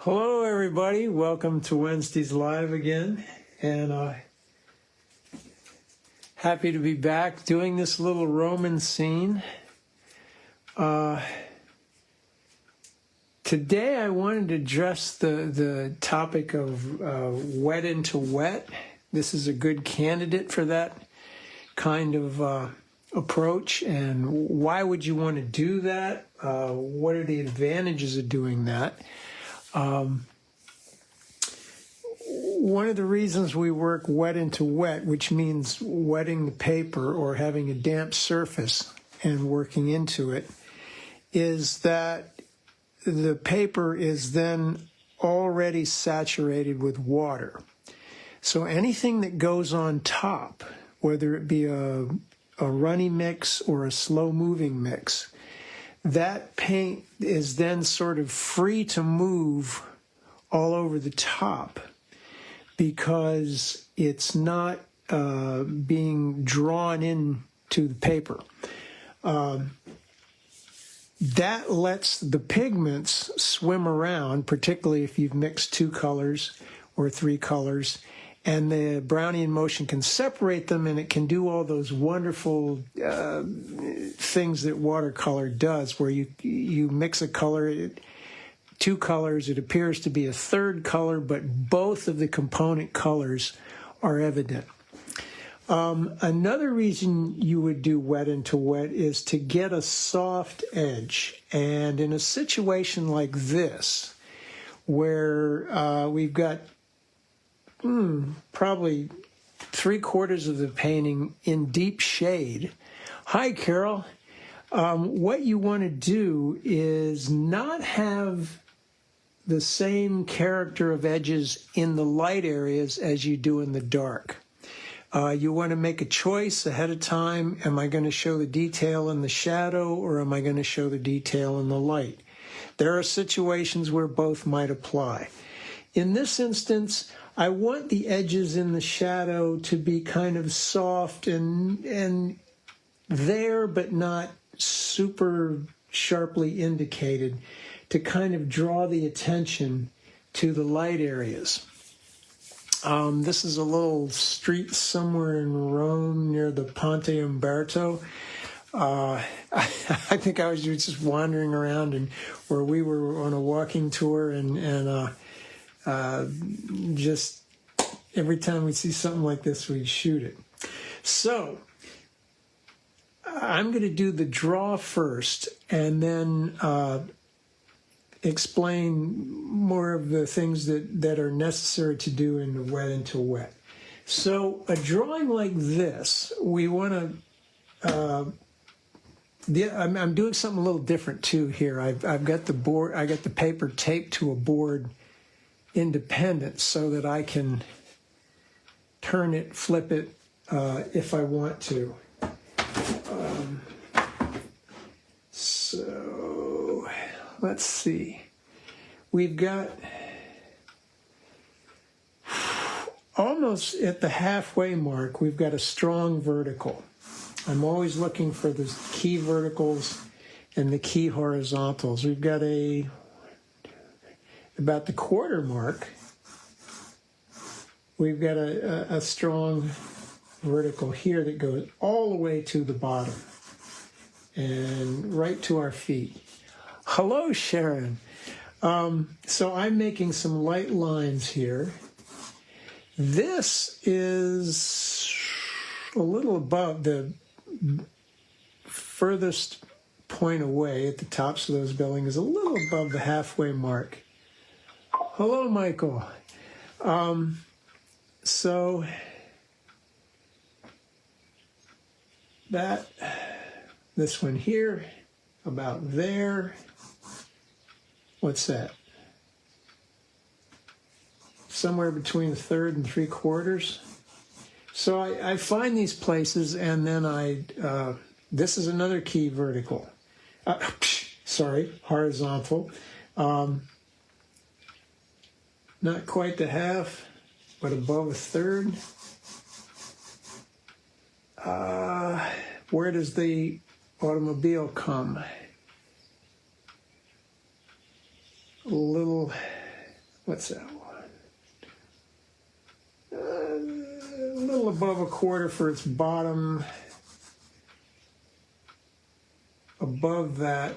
Hello, everybody. Welcome to Wednesday's Live again. And happy to be back doing this little Roman scene. Today I wanted to address the topic of wet into wet. This is a good candidate for that kind of approach. And why would you want to do that? What are the advantages of doing that? One of the reasons we work wet into wet, which means wetting the paper or having a damp surface and working into it, is that the paper is then already saturated with water. So anything that goes on top, whether it be a runny mix or a slow-moving mix, that paint is then sort of free to move all over the top because it's not being drawn into the paper. That lets the pigments swim around, particularly if you've mixed 2 colors or 3 colors, and the Brownian motion can separate them, and it can do all those wonderful things that watercolor does, where you mix a color, 2 colors, it appears to be a third color, but both of the component colors are evident. Another reason you would do wet into wet is to get a soft edge. And in a situation like this, where we've got probably 3/4 of the painting in deep shade. Hi, Carol. What you want to do is not have the same character of edges in the light areas as you do in the dark. You want to make a choice ahead of time. Am I going to show the detail in the shadow, or am I going to show the detail in the light? There are situations where both might apply. In this instance, I want the edges in the shadow to be kind of soft and there, but not super sharply indicated, to kind of draw the attention to the light areas. This is a little street somewhere in Rome near the Ponte Umberto. I think I was just wandering around, and where we were on a walking tour, and just every time we see something like this, we shoot it. So I'm going to do the draw first, and then explain more of the things that are necessary to do in the wet into wet. So a drawing like this, we want to, I'm doing something a little different too here. I've got the board, I got the paper taped to a board independent so that I can turn it, flip it if I want to. So let's see. We've got almost at the halfway mark, we've got a strong vertical. I'm always looking for the key verticals and the key horizontals. We've got about the 1/4 mark, we've got a strong vertical here that goes all the way to the bottom and right to our feet. Hello, Sharon. So I'm making some light lines here. This is a little above the furthest point away at the tops of those buildings, a little above the halfway mark. Hello, Michael. So this one here, about there. What's that? Somewhere between 1/3 and 3/4. So I find these places, and then this is another key vertical. Horizontal. Not quite the half, but above 1/3. Where does the automobile come? A little what's that one? A little above a quarter for its bottom. Above that.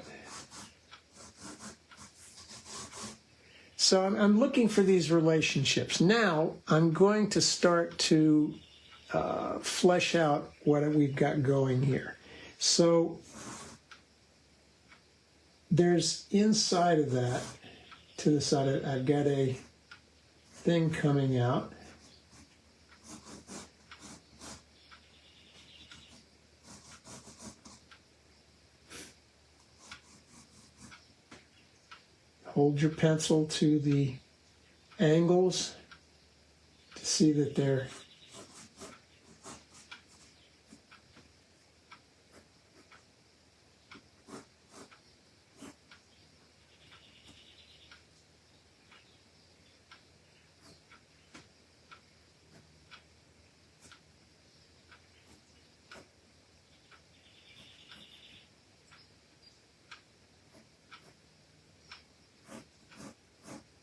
So I'm looking for these relationships. Now I'm going to start to flesh out what we've got going here. So there's inside of that, to the side, I've got a thing coming out. Hold your pencil to the angles to see that they're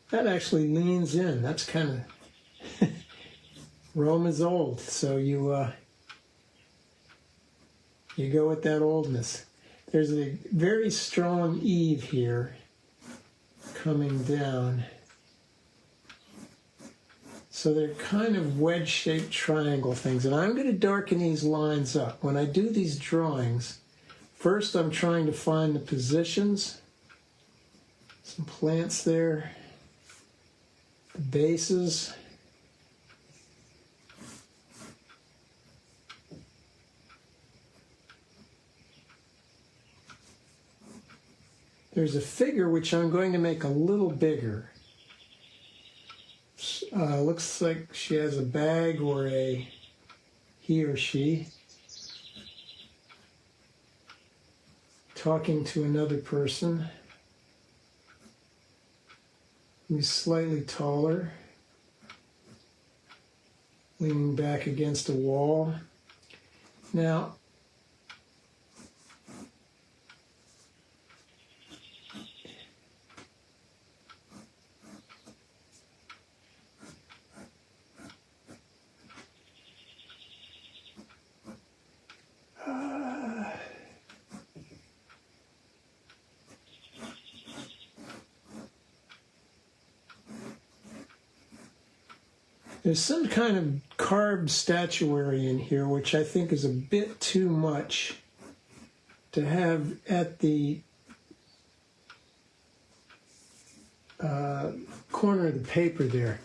that actually leans in. That's kind of Rome is old, so you go with that oldness. There's a very strong eave here coming down. So they're kind of wedge-shaped triangle things. And I'm going to darken these lines up. When I do these drawings, first I'm trying to find the positions. Some plants there. The bases. There's a figure which I'm going to make a little bigger. Looks like she has a bag, or he or she, talking to another person who's slightly taller, leaning back against a wall. Now, there's some kind of carved statuary in here, which I think is a bit too much to have at the corner of the paper there.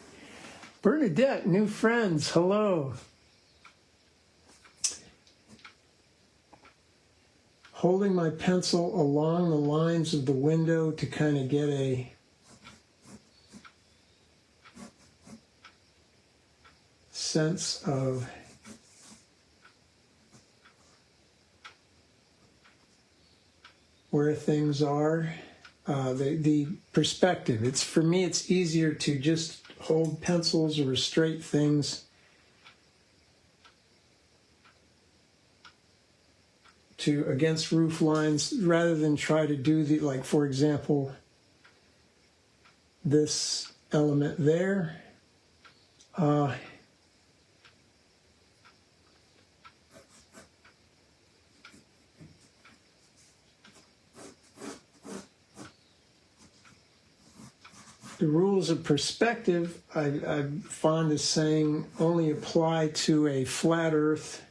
Bernadette, new friends, hello. Holding my pencil along the lines of the window to kind of get a sense of where things are, the perspective. It's, for me, it's easier to just hold pencils or straight things to against roof lines rather than try to do the, like, for example, this element there. The rules of perspective, I'm fond of saying, only apply to a flat earth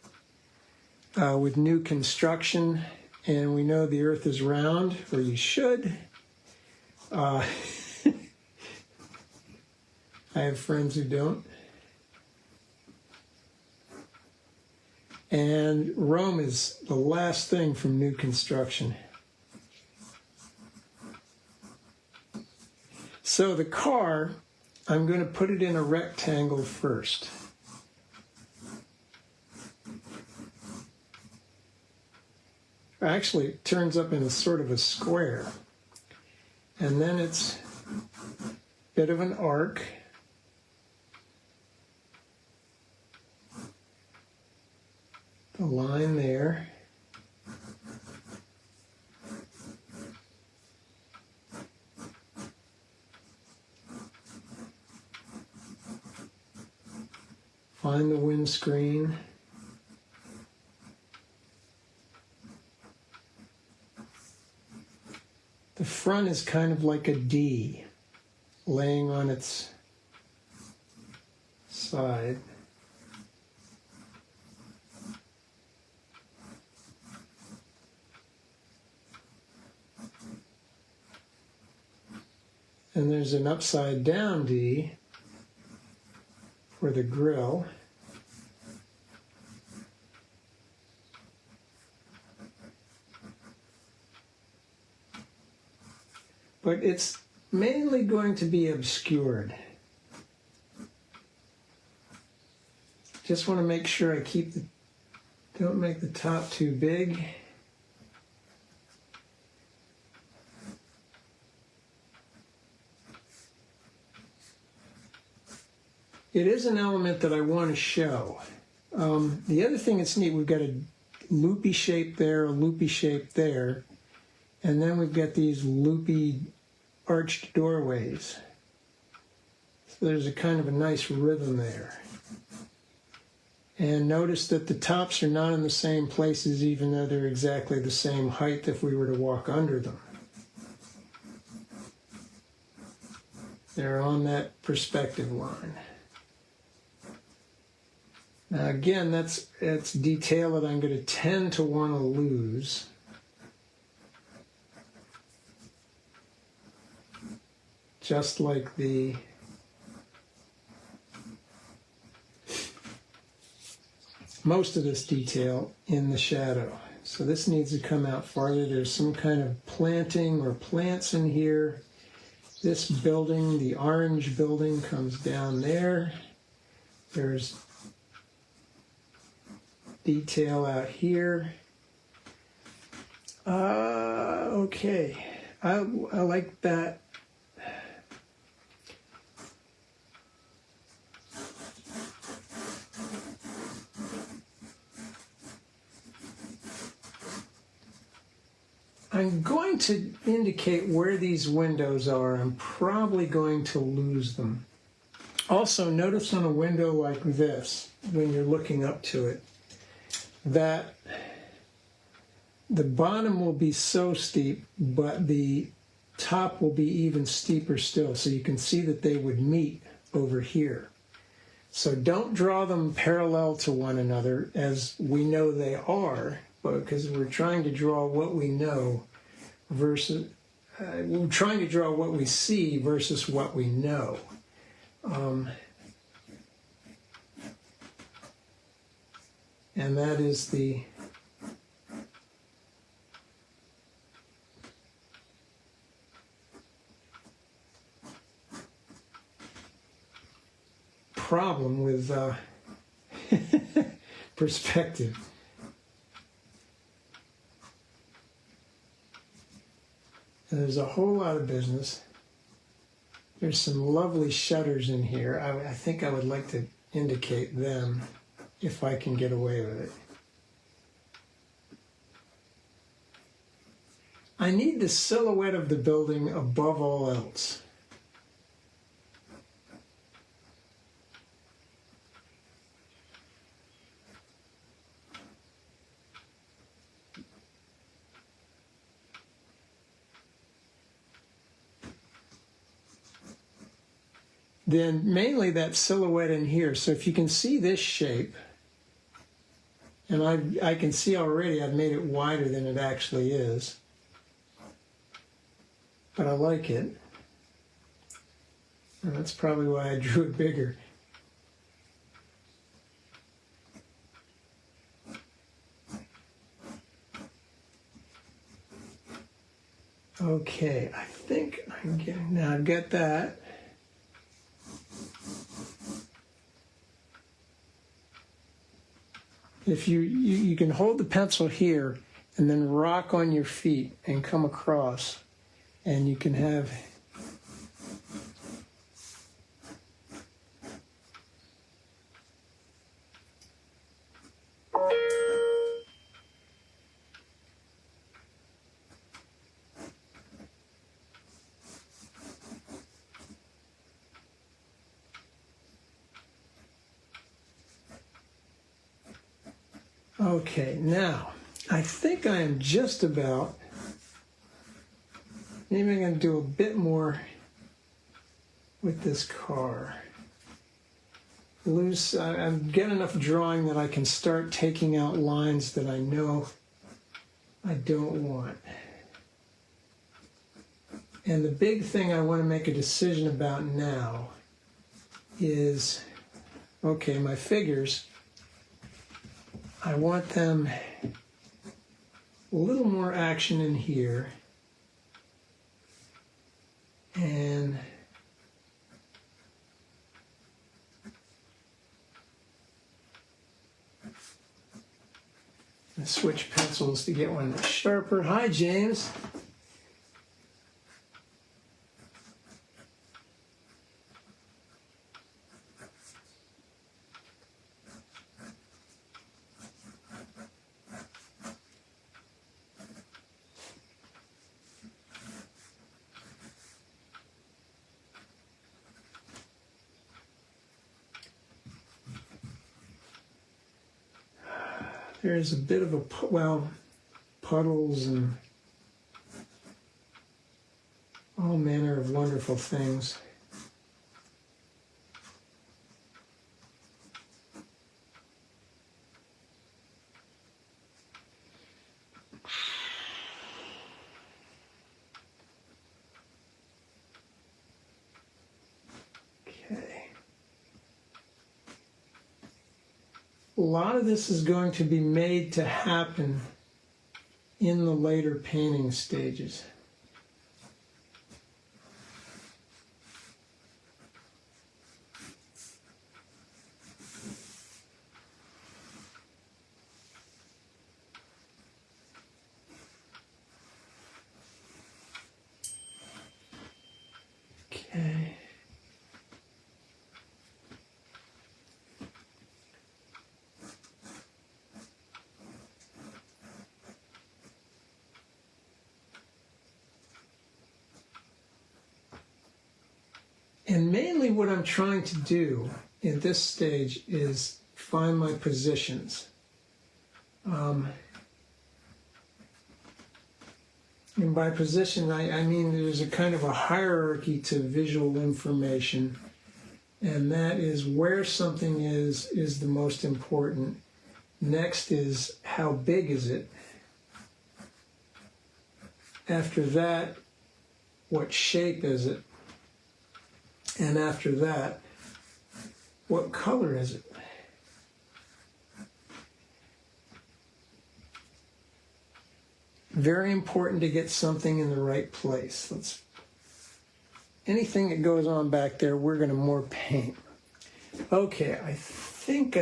with new construction, and we know the earth is round, or you should. I have friends who don't. And Rome is the last thing from new construction. So the car, I'm going to put it in a rectangle first. Actually, it turns up in a sort of a square. And then it's a bit of an arc. The line there. behind the windscreen. The front is kind of like a D, laying on its side. And there's an upside down D for the grill. But it's mainly going to be obscured. Just want to make sure I don't make the top too big. It is an element that I want to show. The other thing that's neat, we've got a loopy shape there, a loopy shape there, and then we've got these loopy arched doorways. So there's a kind of a nice rhythm there. And notice that the tops are not in the same places, even though they're exactly the same height if we were to walk under them. They're on that perspective line. Now again, that's detail that I'm going to tend to want to lose. Just like most of this detail in the shadow. So this needs to come out farther. There's some kind of planting or plants in here. This building, the orange building, comes down there. There's detail out here. Okay, I like that. I'm going to indicate where these windows are. I'm probably going to lose them. Also, notice on a window like this, when you're looking up to it, that the bottom will be so steep, but the top will be even steeper still. So you can see that they would meet over here. So don't draw them parallel to one another, as we know they are, because we're trying to draw what we know versus, we're trying to draw what we see versus what we know. And that is the problem with perspective. And there's a whole lot of business. There's some lovely shutters in here. I think I would like to indicate them if I can get away with it. I need the silhouette of the building above all else. Then mainly that silhouette in here. So if you can see this shape, and I can see already I've made it wider than it actually is, but I like it. And that's probably why I drew it bigger. Okay, I think I'm getting, now I've got that. If you can hold the pencil here and then rock on your feet and come across, and you can have Okay, now, I think I am just about, maybe I'm going to do a bit more with this car. I get enough drawing that I can start taking out lines that I know I don't want. And the big thing I want to make a decision about now is, okay, my figures, I want them a little more action in here. And I switch pencils to get one that's sharper. Hi, James. There's a bit of a, well, puddles and all manner of wonderful things. Okay. A lot of this is going to be made to happen in the later painting stages. Okay. And mainly what I'm trying to do in this stage is find my positions. And by position, I mean there's a kind of a hierarchy to visual information, and that is where something is the most important. Next is how big is it? After that, what shape is it? And after that, what color is it? Very important to get something in the right place. Anything that goes on back there, we're going to more paint. Okay, I think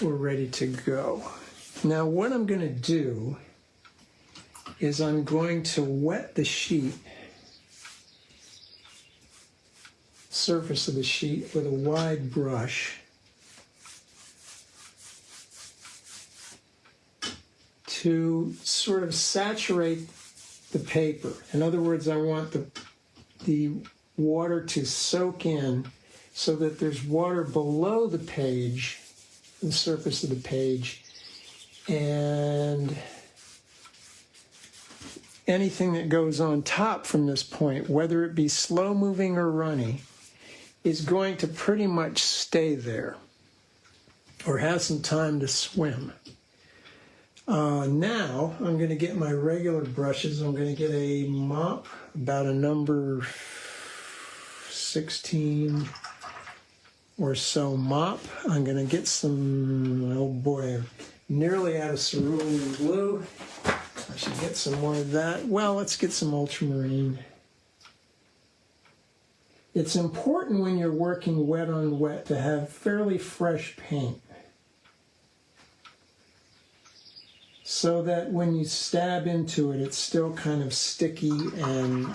we're ready to go. Now what I'm going to do is I'm going to wet the sheet, surface of the sheet, with a wide brush to sort of saturate the paper. In other words, I want the water to soak in so that there's water below the page, the surface of the page, and anything that goes on top from this point, whether it be slow moving or runny, is going to pretty much stay there or have some time to swim. Now I'm going to get my regular brushes. I'm going to get a mop, about a number 16 or so mop. I'm going to get some, oh boy, I'm nearly out of cerulean blue. I should get some more of that. Well, let's get some ultramarine. It's important when you're working wet on wet to have fairly fresh paint, so that when you stab into it, it's still kind of sticky and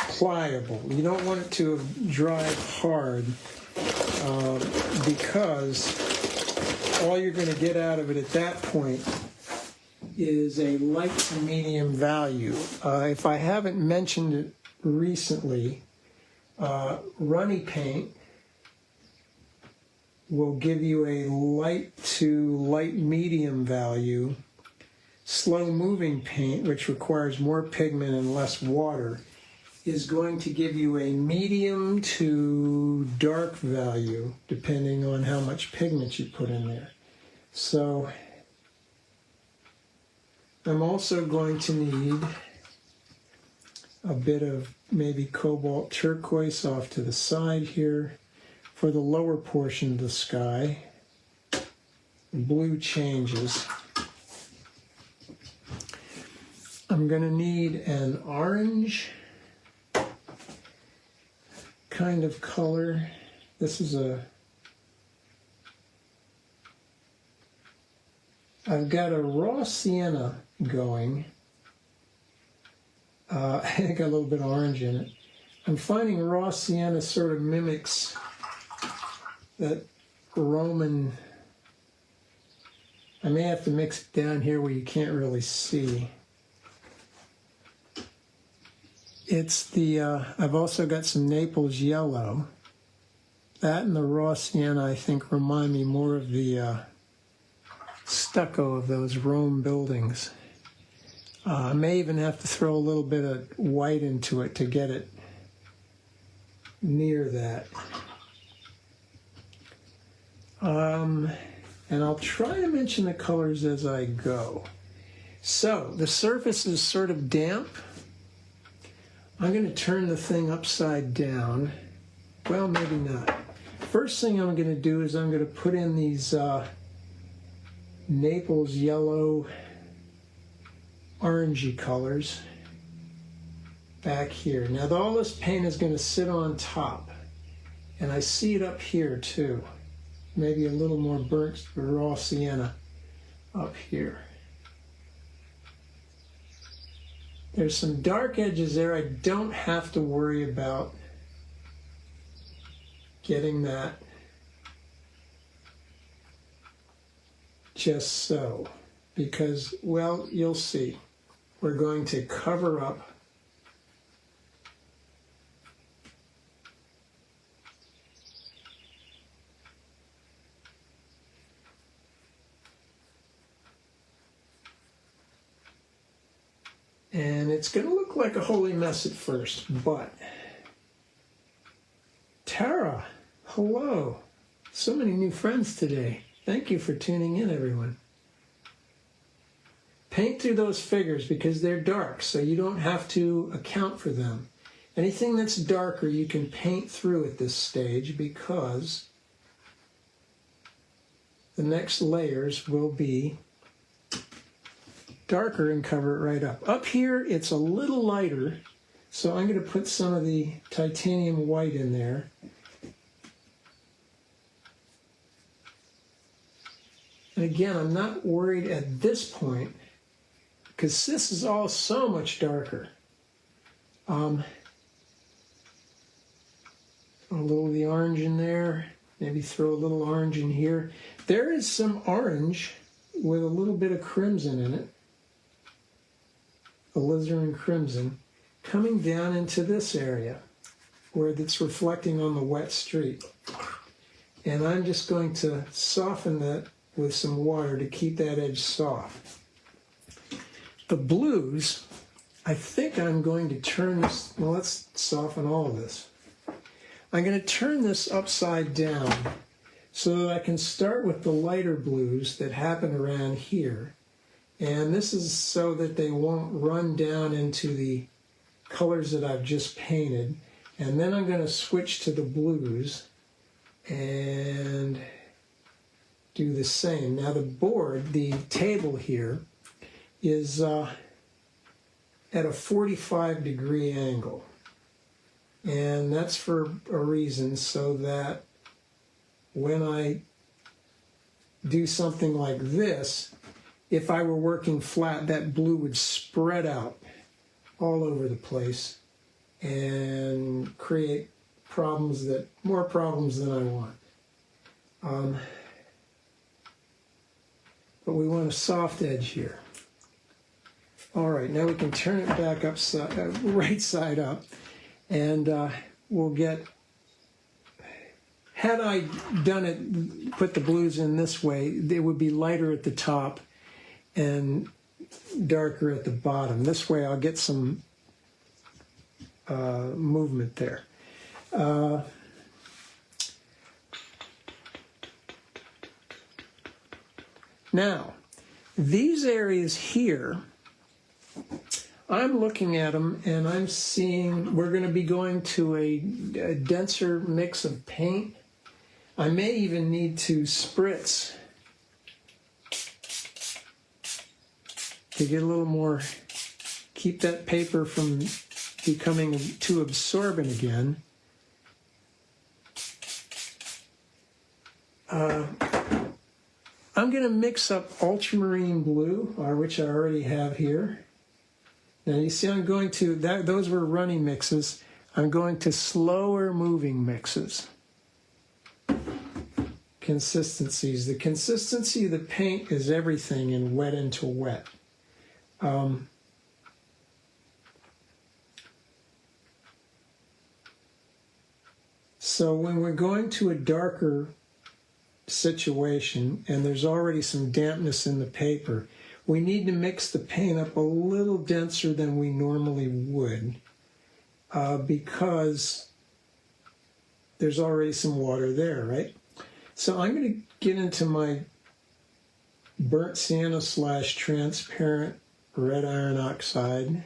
pliable. You don't want it to dry hard because all you're going to get out of it at that point is a light to medium value. If I haven't mentioned it recently, runny paint will give you a light to light medium value. Slow moving paint, which requires more pigment and less water, is going to give you a medium to dark value, depending on how much pigment you put in there. So I'm also going to need a bit of maybe cobalt turquoise off to the side here for the lower portion of the sky. Blue changes. I'm going to need an orange kind of color. This is I've got a raw sienna going. I got a little bit of orange in it. I'm finding raw sienna sort of mimics that Roman. I may have to mix it down here where you can't really see. It's the, I've also got some Naples yellow. That and the raw sienna, I think, remind me more of the stucco of those Rome buildings. I may even have to throw a little bit of white into it to get it near that. And I'll try to mention the colors as I go. So the surface is sort of damp. I'm going to turn the thing upside down. Well, maybe not. First thing I'm going to do is I'm going to put in these Naples yellow orangey colors back here. Now all this paint is going to sit on top, and I see it up here too. Maybe a little more burnt raw sienna up here. There's some dark edges there. I don't have to worry about getting that just so, because, well, you'll see. We're going to cover up and it's going to look like a holy mess at first, but Tara, hello. So many new friends today. Thank you for tuning in, everyone. Paint through those figures because they're dark, so you don't have to account for them. Anything that's darker you can paint through at this stage because the next layers will be darker and cover it right up. Up here it's a little lighter, so I'm going to put some of the titanium white in there. And again, I'm not worried at this point because this is all so much darker. A little of the orange in there, maybe throw a little orange in here. There is some orange with a little bit of crimson in it, alizarin crimson, coming down into this area where it's reflecting on the wet street. And I'm just going to soften that with some water to keep that edge soft. The blues, I think I'm going to turn this, well, let's soften all of this. I'm going to turn this upside down so that I can start with the lighter blues that happen around here. And this is so that they won't run down into the colors that I've just painted. And then I'm going to switch to the blues and do the same. Now the board, the table here, is at a 45-degree angle. And that's for a reason, so that when I do something like this, if I were working flat, that blue would spread out all over the place and create problems more problems than I want. But we want a soft edge here. All right, now we can turn it back right side up, and we'll get had I done it, put the blues in this way, they would be lighter at the top and darker at the bottom. This way I'll get some movement there. Now, these areas here, I'm looking at them and I'm seeing we're going to be going to a denser mix of paint. I may even need to spritz to get a little more, keep that paper from becoming too absorbent again. I'm going to mix up ultramarine blue, which I already have here. Now you see I'm going to, those were running mixes. I'm going to slower moving mixes. Consistencies. The consistency of the paint is everything in wet into wet. So when we're going to a darker situation and there's already some dampness in the paper, we need to mix the paint up a little denser than we normally would because there's already some water there, right? So I'm going to get into my burnt sienna / transparent red iron oxide,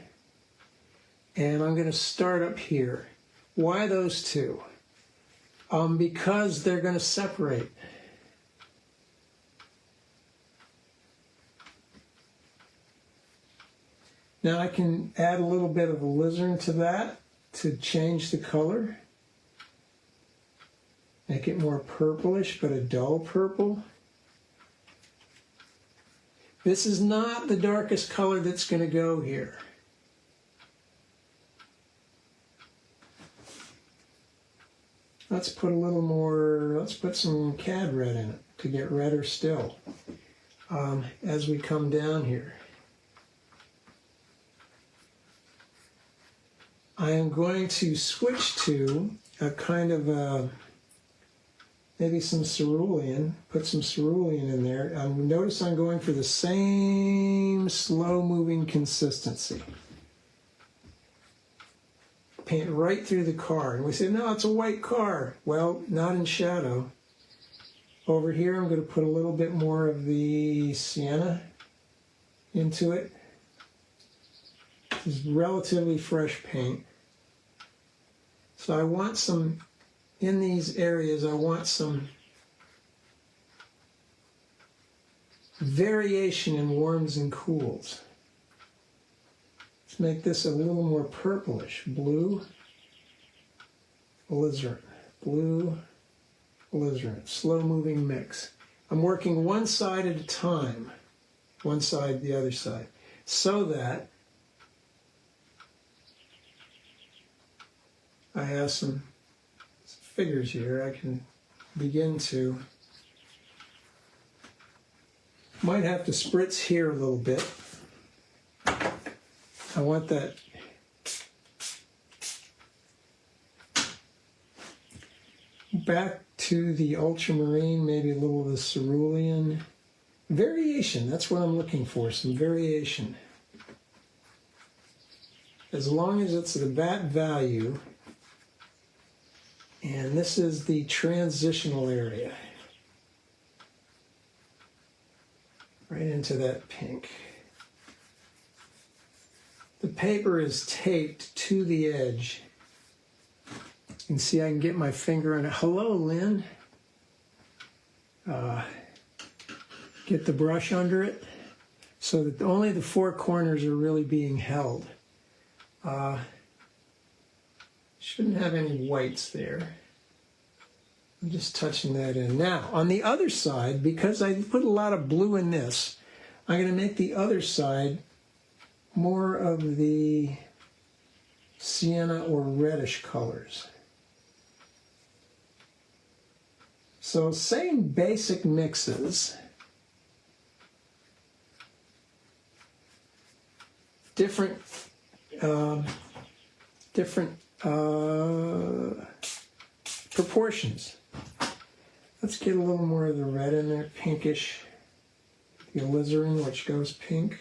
and I'm going to start up here. Why those two? Because they're going to separate. Now I can add a little bit of alizarin to that to change the color. Make it more purplish, but a dull purple. This is not the darkest color that's going to go here. Let's put a little more, let's put some cad red in it to get redder still as we come down here. I am going to switch to a kind of maybe some cerulean, put some cerulean in there. Notice I'm going for the same slow-moving consistency. Paint right through the car. And we say, no, it's a white car. Well, not in shadow. Over here, I'm going to put a little bit more of the sienna into it. This is relatively fresh paint. So I want some, in these areas, I want some variation in warms and cools. Let's make this a little more purplish. Blue, alizarin. Blue, alizarin. Slow-moving mix. I'm working one side at a time. One side, the other side. So that I have some figures here. I can begin to, might have to spritz here a little bit. I want that back to the ultramarine, maybe a little of the cerulean. Variation, that's what I'm looking for, some variation. As long as it's the VAT value, and this is the transitional area. Right into that pink. The paper is taped to the edge. You can see I can get my finger on it. Hello, Lynn. Get the brush under it so that only the four corners are really being held. Shouldn't have any whites there. I'm just touching that in. Now, on the other side, because I put a lot of blue in this, I'm going to make the other side more of the sienna or reddish colors. So same basic mixes, different proportions. Let's get a little more of the red in there, pinkish. The alizarin, which goes pink.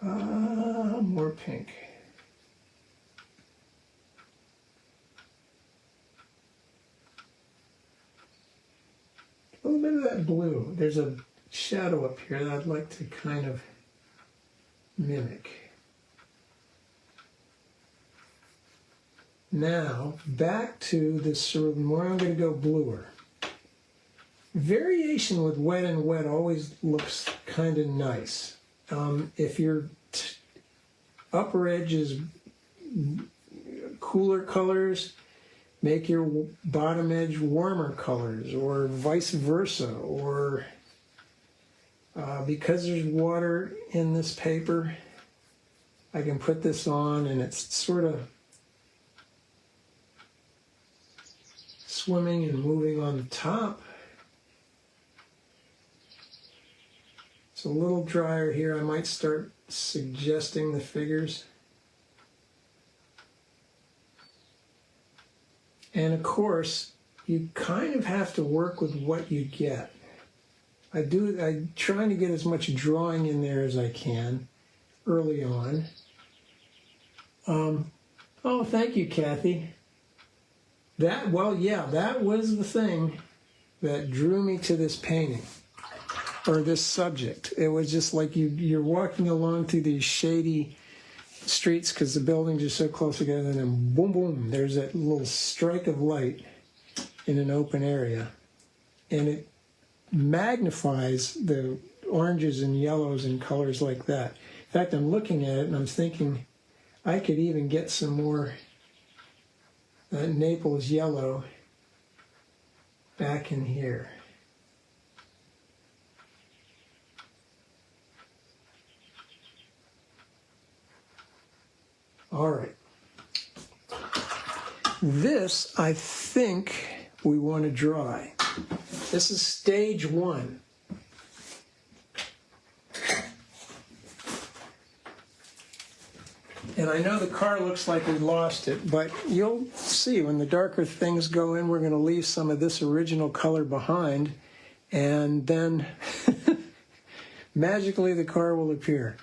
More pink. A little bit of that blue. There's a shadow up here that I'd like to kind of mimic. Now, back to this sort of more, I'm going to go bluer. Variation with wet and wet always looks kind of nice. If your upper edge is cooler colors, make your bottom edge warmer colors, or vice versa. Or because there's water in this paper, I can put this on and it's sort of swimming and moving on the top. It's a little drier here. I might start suggesting the figures. And of course, you kind of have to work with what you get. I'm trying to get as much drawing in there as I can early on. Oh, thank you, Kathy. That was the thing that drew me to this painting, or this subject. It was just like you're walking along through these shady streets because the buildings are so close together, and then boom, boom, there's that little strike of light in an open area. And it magnifies the oranges and yellows and colors like that. In fact, I'm looking at it and I'm thinking I could even get some more Naples yellow back in here. All right. This, I think, we want to dry. This is stage one. And I know the car looks like we lost it, but you'll see when the darker things go in, we're going to leave some of this original color behind, and then magically the car will appear.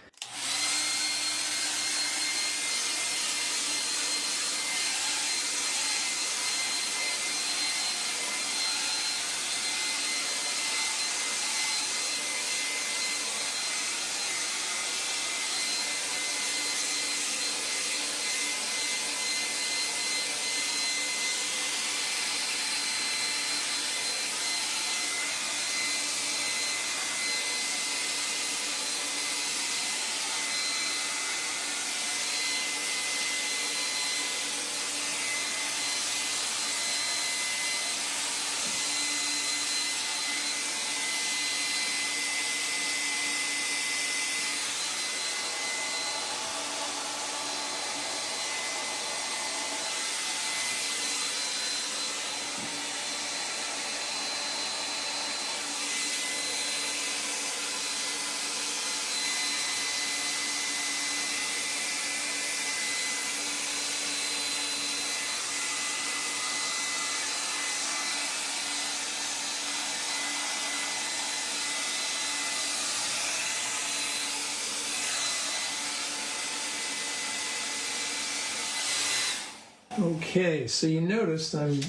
Okay, so you noticed I'm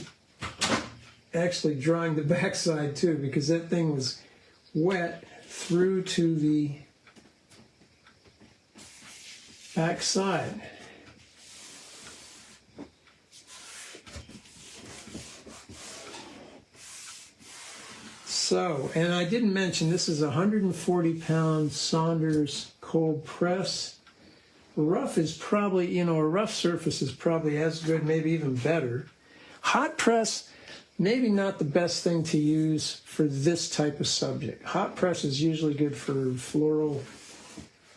actually drawing the backside too, because that thing was wet through to the backside. So, and I didn't mention, this is a 140-pound Saunders cold press. Rough is probably, a rough surface is probably as good, maybe even better. Hot press, maybe not the best thing to use for this type of subject. Hot press is usually good for floral,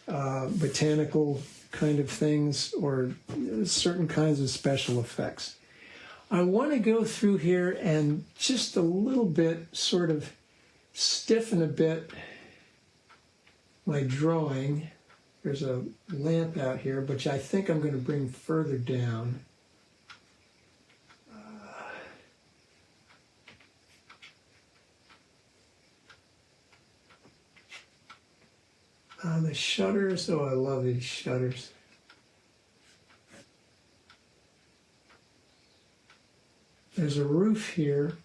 botanical kind of things, or certain kinds of special effects. I want to go through here and just a little bit sort of stiffen a bit my drawing. There's a lamp out here, which I think I'm going to bring further down. The shutters, oh, I love these shutters. There's a roof here,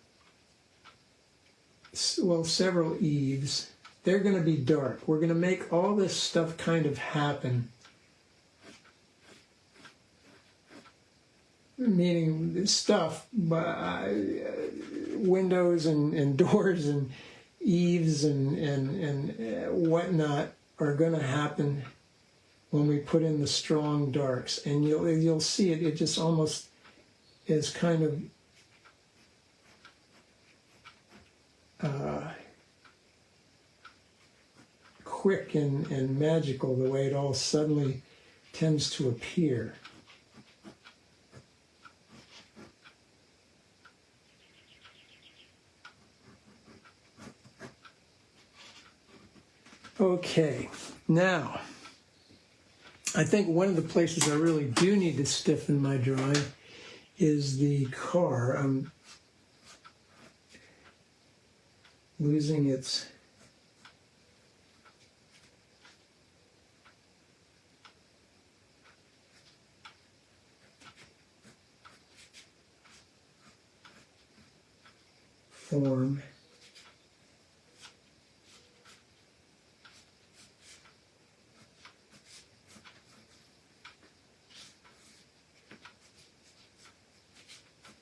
well, several eaves. They're going to be dark. We're going to make all this stuff kind of happen. Meaning stuff, windows and doors and eaves and whatnot are going to happen when we put in the strong darks. And you'll see it just almost is kind of quick and magical the way it all suddenly tends to appear. Okay, now I think one of the places I really do need to stiffen my drawing is the car. I'm losing its form.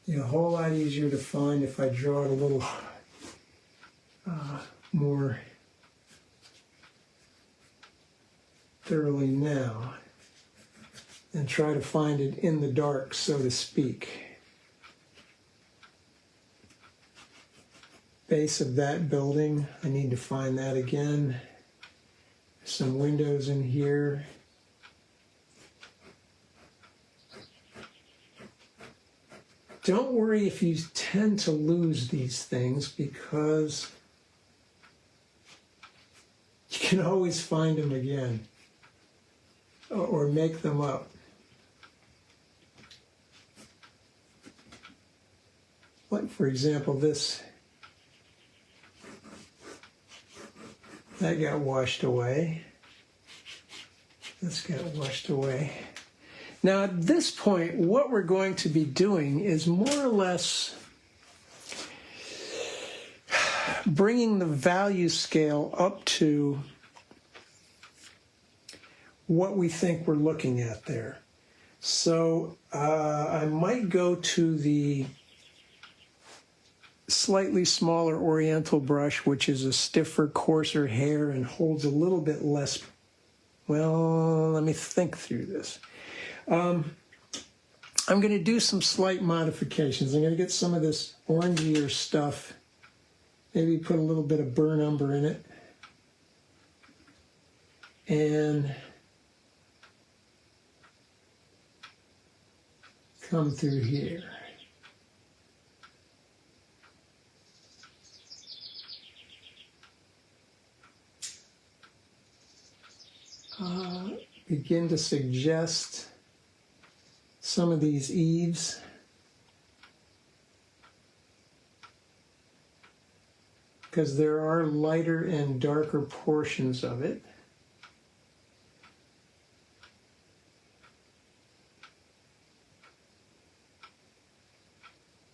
A whole lot easier to find if I draw it a little more thoroughly now and try to find it in the dark, so to speak. Base of that building, I need to find that again. Some windows in here. Don't worry if you tend to lose these things, because you can always find them again or make them up. Like, for example, this, that got washed away. This got washed away. Now, at this point, what we're going to be doing is more or less bringing the value scale up to what we think we're looking at there. So I might go to the slightly smaller Oriental brush, which is a stiffer, coarser hair and holds a little bit less. Well, let me think through this. I'm going to do some slight modifications. I'm going to get some of this orangier stuff, maybe put a little bit of burnt umber in it, and come through here. Begin to suggest some of these eaves. Because there are lighter and darker portions of it.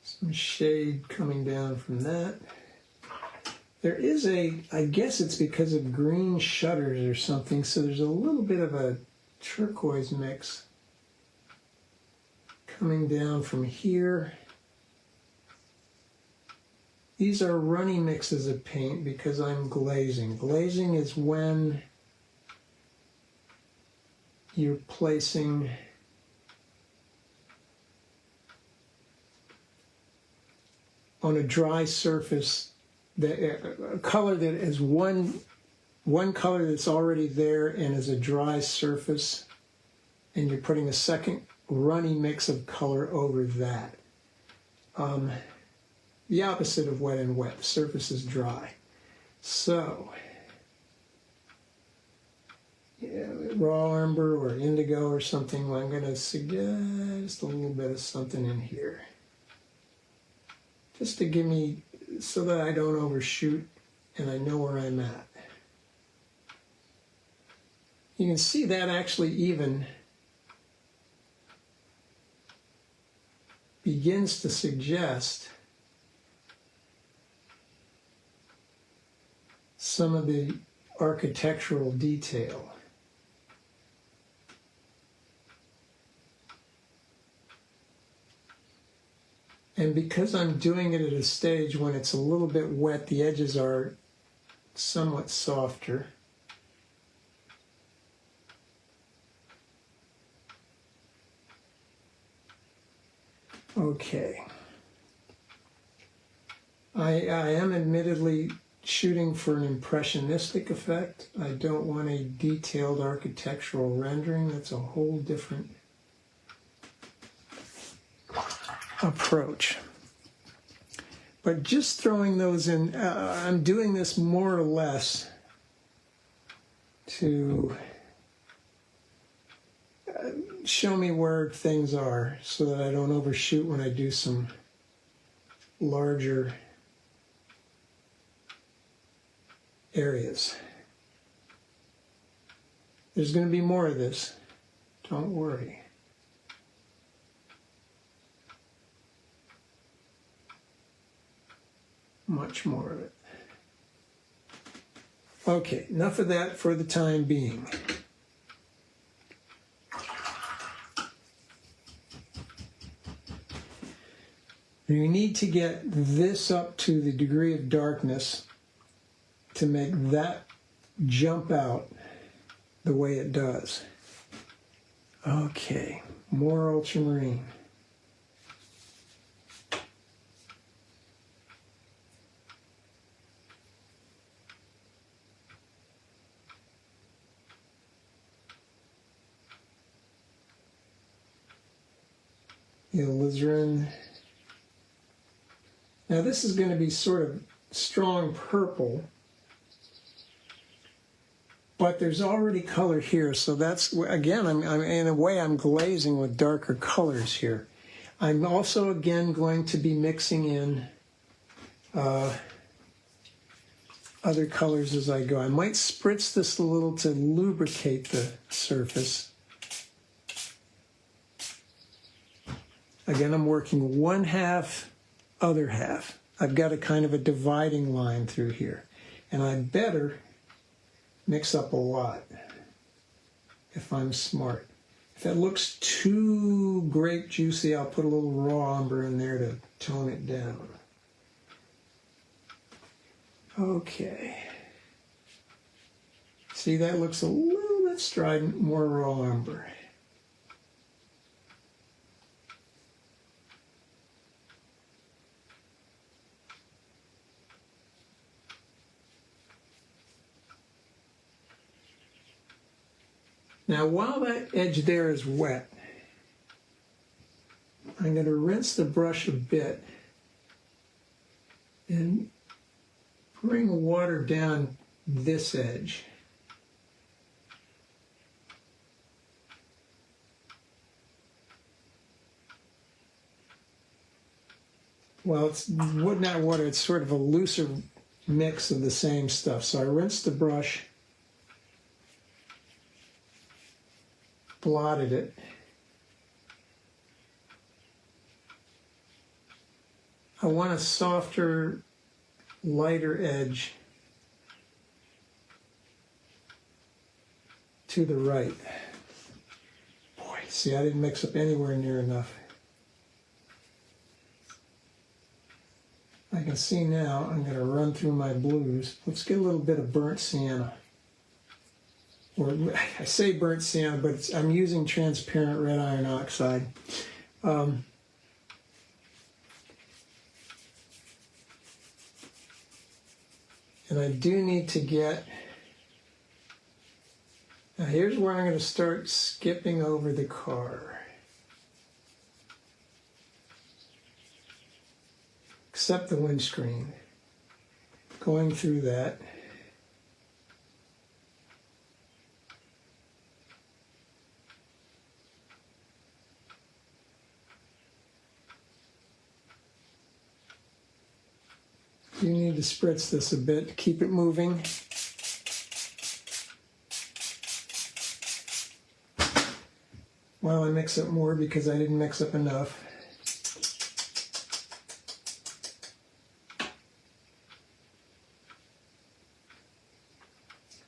Some shade coming down from that. There is I guess it's because of green shutters or something, so there's a little bit of a turquoise mix coming down from here. These are runny mixes of paint because I'm glazing. Glazing is when you're placing on a dry surface a color that is one color that's already there and is a dry surface, and you're putting a second runny mix of color over that. The opposite of wet and wet. The surface is dry. So raw umber or indigo or something, I'm going to suggest a little bit of something in here. Just to give me, so that I don't overshoot and I know where I'm at. You can see that actually even begins to suggest some of the architectural detail. And because I'm doing it at a stage when it's a little bit wet, the edges are somewhat softer. Okay. I am admittedly shooting for an impressionistic effect. I don't want a detailed architectural rendering. That's a whole different approach. But just throwing those in, I'm doing this more or less to show me where things are so that I don't overshoot when I do some larger areas. There's going to be more of this. Don't worry. Much more of it. Okay, enough of that for the time being. You need to get this up to the degree of darkness to make that jump out the way it does. Okay, more ultramarine. The alizarin. Now this is going to be sort of strong purple, but there's already color here, so that's, again, I'm in a way I'm glazing with darker colors here. I'm also again going to be mixing in other colors as I go. I might spritz this a little to lubricate the surface. Again, I'm working one half, other half. I've got a kind of a dividing line through here. And I better mix up a lot if I'm smart. If it looks too grape juicy, I'll put a little raw umber in there to tone it down. Okay. See, that looks a little bit strident, more raw umber. Now, while that edge there is wet, I'm going to rinse the brush a bit and bring water down this edge. Well, it's not water, it's sort of a looser mix of the same stuff. So I rinse the brush, blotted it. I want a softer, lighter edge to the right. Boy, see, I didn't mix up anywhere near enough. I can see now I'm going to run through my blues. Let's get a little bit of burnt sienna. Or I say burnt sienna, but I'm using transparent red iron oxide. And I do need to get, now here's where I'm going to start skipping over the car. Except the windscreen. Going through that. do need to spritz this a bit to keep it moving. While I mix up more because I didn't mix up enough.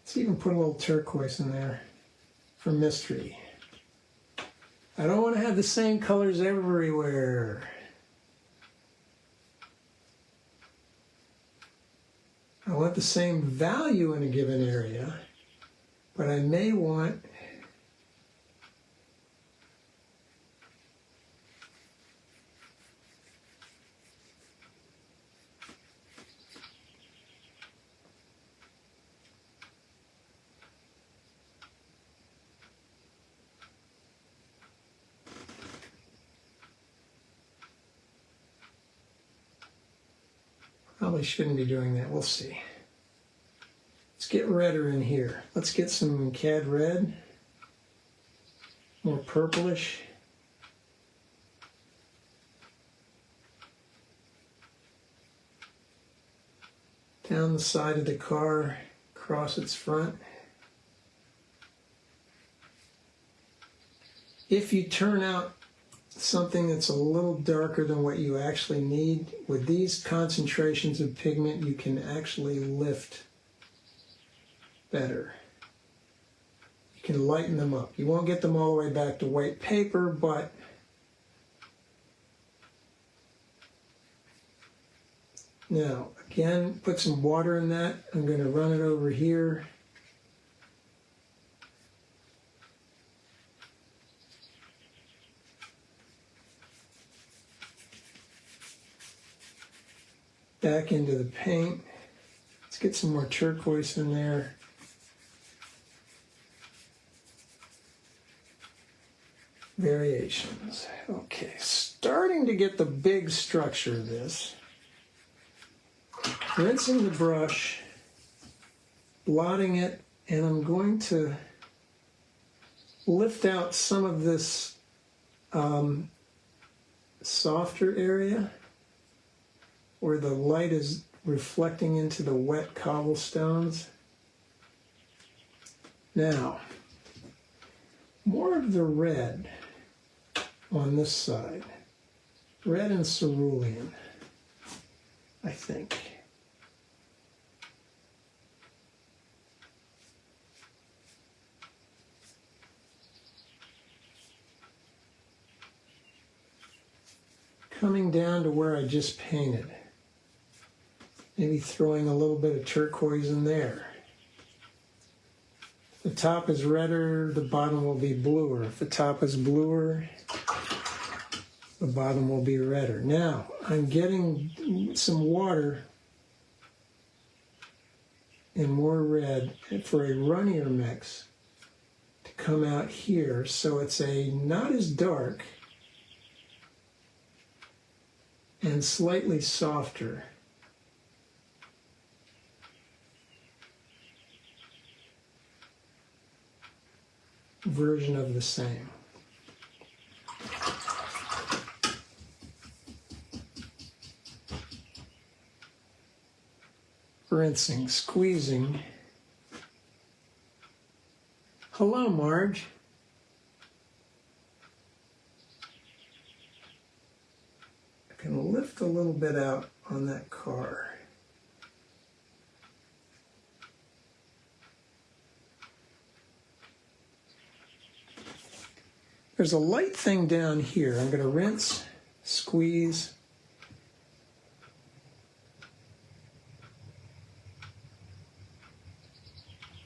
Let's even put a little turquoise in there for mystery. I don't want to have the same colors everywhere. I want the same value in a given area, but I may want probably shouldn't be doing that. We'll see. Let's get redder in here. Let's get some cad red, more purplish. Down the side of the car, across its front. If you turn out something that's a little darker than what you actually need, with these concentrations of pigment, you can actually lift better. You can lighten them up. You won't get them all the way back to white paper, but now, again, put some water in that. I'm going to run it over here. Back into the paint. Let's get some more turquoise in there. Variations. Okay, starting to get the big structure of this. Rinsing the brush, blotting it, and I'm going to lift out some of this softer area where the light is reflecting into the wet cobblestones. Now, more of the red on this side. Red and cerulean, I think. Coming down to where I just painted. Maybe throwing a little bit of turquoise in there. If the top is redder, the bottom will be bluer. If the top is bluer, the bottom will be redder. Now, I'm getting some water and more red for a runnier mix to come out here, so it's a not as dark and slightly softer version of the same. Rinsing, squeezing. Hello, Marge. I can lift a little bit out on that car. There's a light thing down here. I'm going to rinse, squeeze.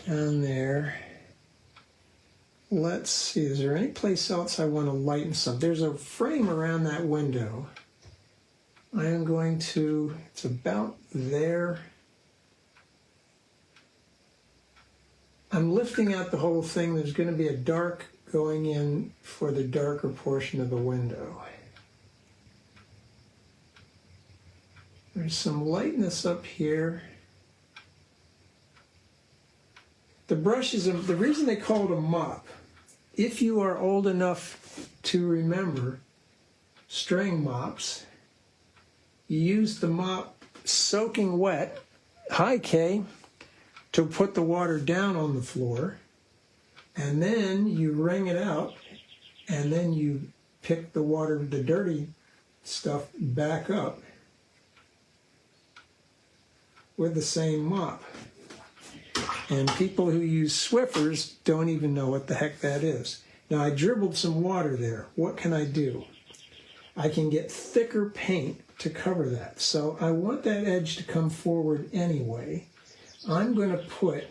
Down there. Let's see, is there any place else I want to lighten some? There's a frame around that window. I am going to, it's about there. I'm lifting out the whole thing. There's going to be a dark going in for the darker portion of the window. There's some lightness up here. The brush is, the reason they call it a mop, if you are old enough to remember string mops, you use the mop soaking wet, high K, to put the water down on the floor, and then you wring it out, and then you pick the water, the dirty stuff, back up with the same mop. And people who use Swiffers don't even know what the heck that is. Now, I dribbled some water there. What can I do? I can get thicker paint to cover that. So I want that edge to come forward anyway. I'm going to put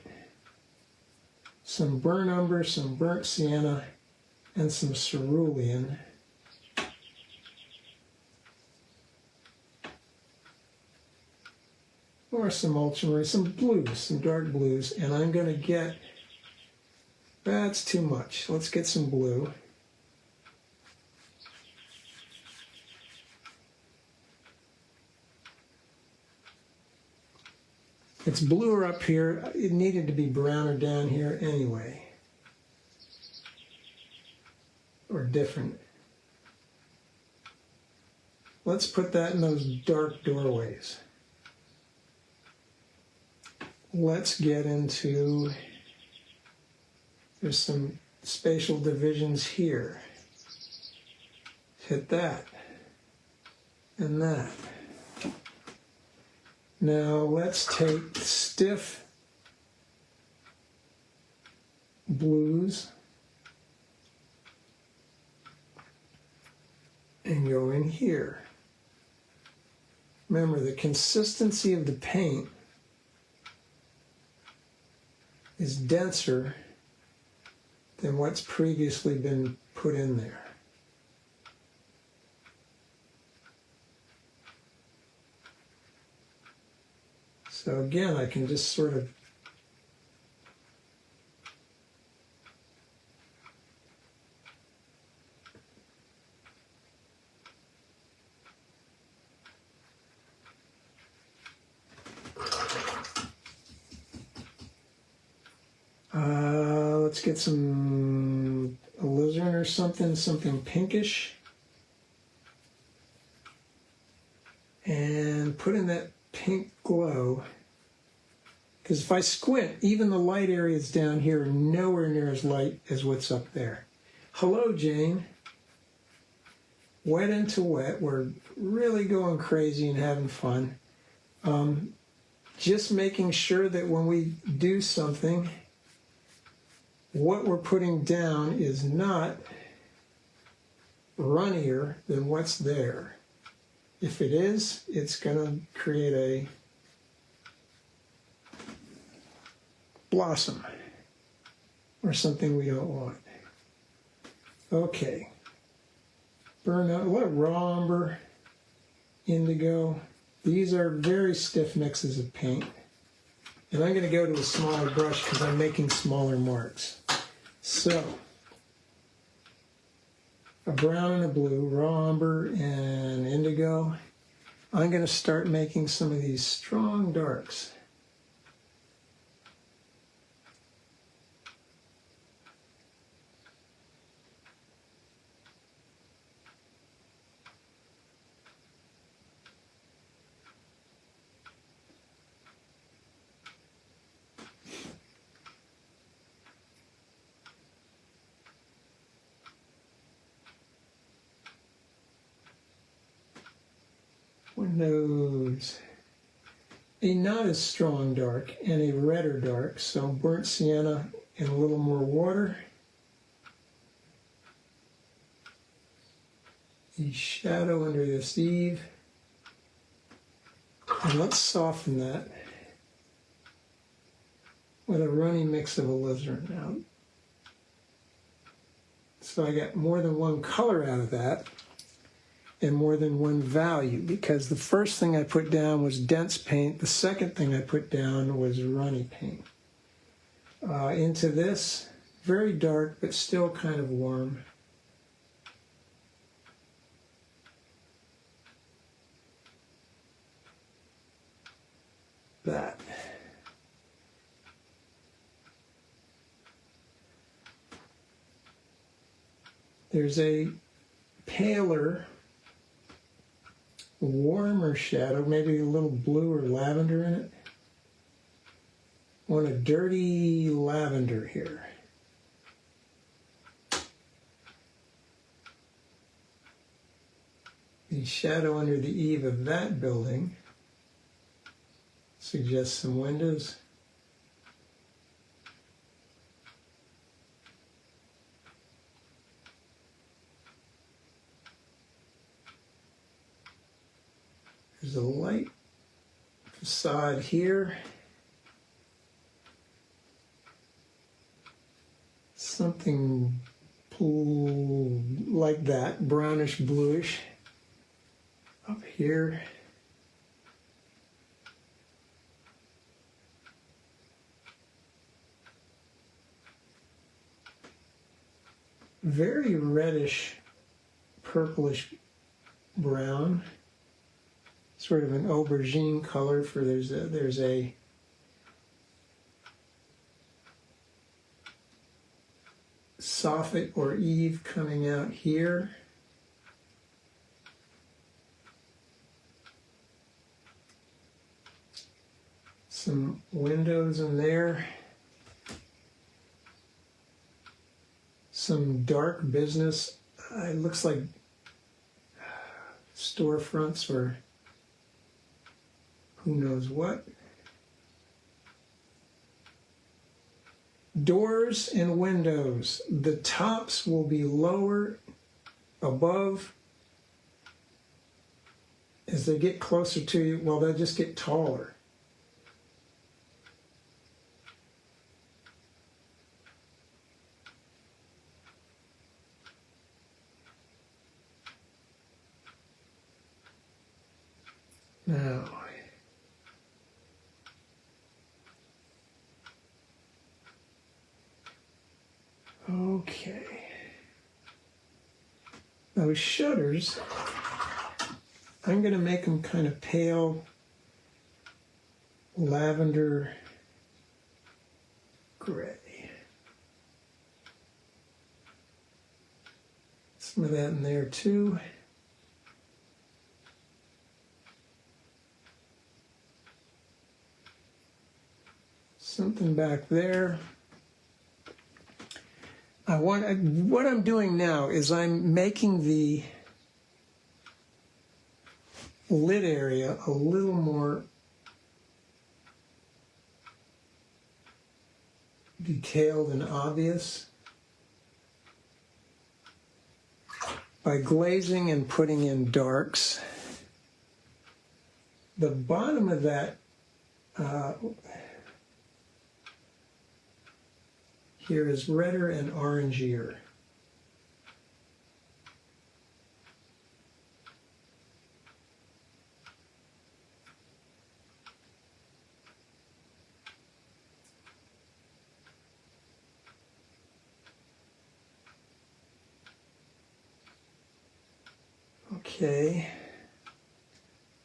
some burnt umber, some burnt sienna, and some cerulean. Or some ultramarine, some blues, some dark blues, and I'm going to get, that's too much. Let's get some blue. It's bluer up here. It needed to be browner down here anyway. Or different. Let's put that in those dark doorways. Let's get into, there's some spatial divisions here. Hit that and that. Now let's take stiff blues and go in here. Remember, the consistency of the paint is denser than what's previously been put in there. So again, I can just sort of let's get some alizarin or something pinkish, and put in that pink glow. Because if I squint, even the light areas down here are nowhere near as light as what's up there. Hello, Jane. Wet into wet. We're really going crazy and having fun. Just making sure that when we do something, what we're putting down is not runnier than what's there. If it is, it's going to create a blossom or something we don't want. Okay. Burn out, what, raw umber, indigo. These are very stiff mixes of paint. And I'm going to go to a smaller brush because I'm making smaller marks. So, a brown and a blue, raw umber and indigo. I'm going to start making some of these strong darks. Windows, a not as strong dark and a redder dark, so burnt sienna and a little more water. The shadow under this eave, and let's soften that with a runny mix of alizarin now. So I got more than one color out of that, and more than one value, because the first thing I put down was dense paint, the second thing I put down was runny paint. Into this, very dark, but still kind of warm. That. There's a paler warmer shadow, maybe a little blue or lavender in it. I want a dirty lavender here. The shadow under the eave of that building suggests some windows. There's a light facade here. Something like that, brownish bluish up here. Very reddish, purplish brown. Sort of an aubergine color for there's a soffit or eave coming out here. Some windows in there. Some dark business. It looks like storefronts or who knows what. Doors and windows. The tops will be lower above. As they get closer to you, well, they'll just get taller. Now, okay. Those shutters, I'm going to make them kind of pale lavender gray. Some of that in there too. Something back there. What I'm doing now is I'm making the lid area a little more detailed and obvious by glazing and putting in darks. The bottom of that here is redder and orangier. Okay,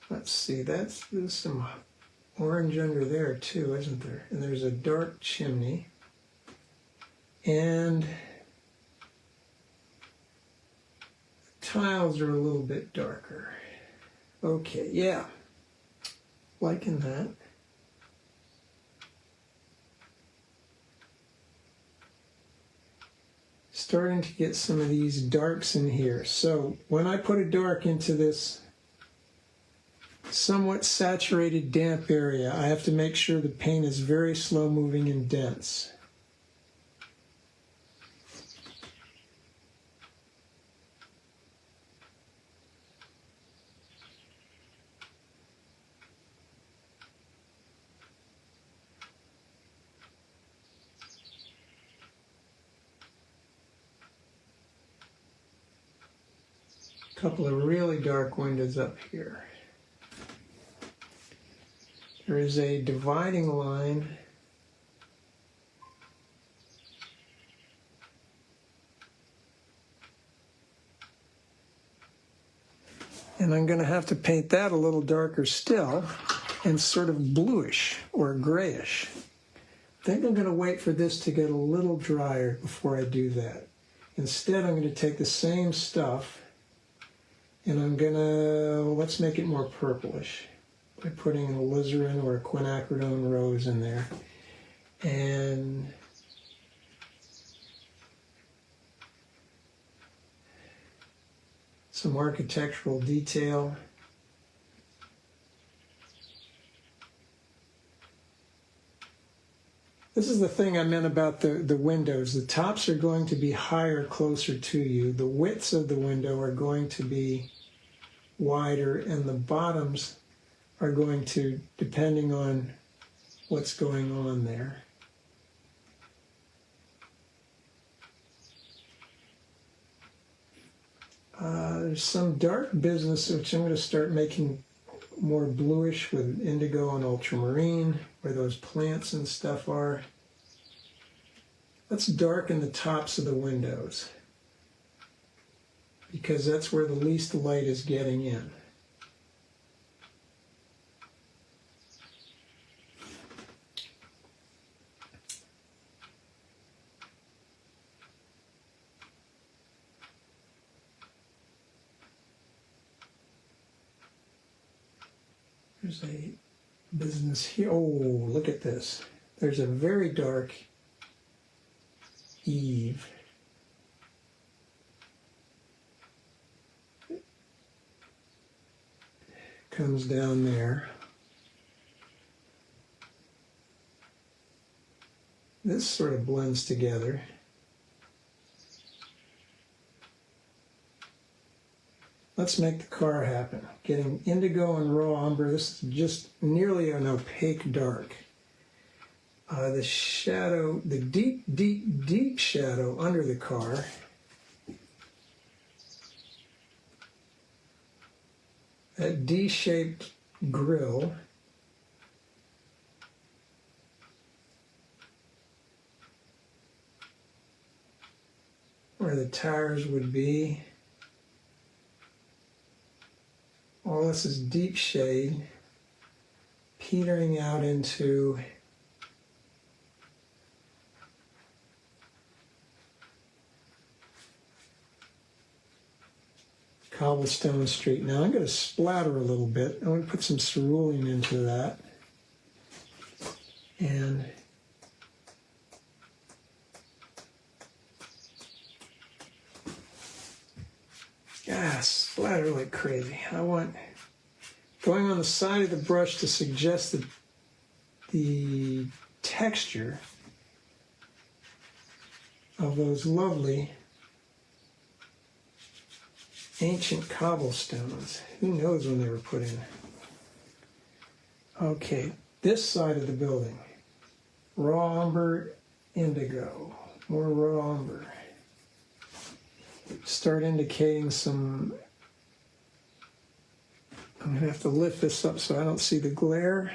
let's see, there's some orange under there too, isn't there? And there's a dark chimney. And the tiles are a little bit darker. Okay, yeah, liking that. Starting to get some of these darks in here. So when I put a dark into this somewhat saturated damp area, I have to make sure the paint is very slow moving and dense. Couple of really dark windows up here. There is a dividing line and I'm going to have to paint that a little darker still and sort of bluish or grayish. I think I'm going to wait for this to get a little drier before I do that. Instead, I'm going to take the same stuff And I'm gonna, let's make it more purplish by putting an alizarin or a quinacridone rose in there. And some architectural detail. This is the thing I meant about the windows. The tops are going to be higher, closer to you. The widths of the window are going to be wider, and the bottoms are going to, depending on what's going on there. There's some dark business, which I'm going to start making more bluish with indigo and ultramarine, where those plants and stuff are. Let's darken the tops of the windows, because that's where the least light is getting in. There's a business here. Oh, look at this. There's a very dark eave. Comes down there. This sort of blends together. Let's make the car happen. Getting indigo and raw umber. This is just nearly an opaque dark. The shadow, the deep, deep, deep shadow under the car. That D-shaped grille. Where the tires would be. All this is deep shade, petering out into cobblestone street. Now I'm going to splatter a little bit. I'm going to put some cerulean into that. And splatter like crazy. I want going on the side of the brush to suggest the texture of those lovely ancient cobblestones. Who knows when they were put in? Okay, this side of the building. Raw umber, indigo. More raw umber. Start indicating some. I'm going to have to lift this up so I don't see the glare.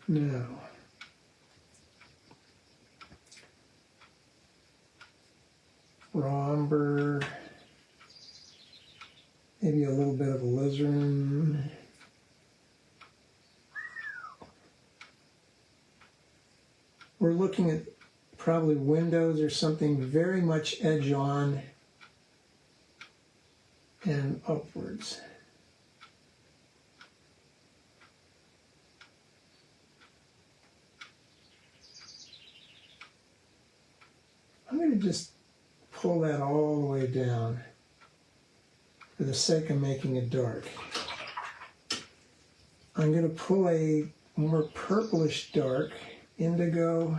Now, raw umber, maybe a little bit of alizarin. We're looking at probably windows or something very much edge on and upwards. I'm going to just pull that all the way down for the sake of making it dark. I'm going to pull a more purplish dark, indigo,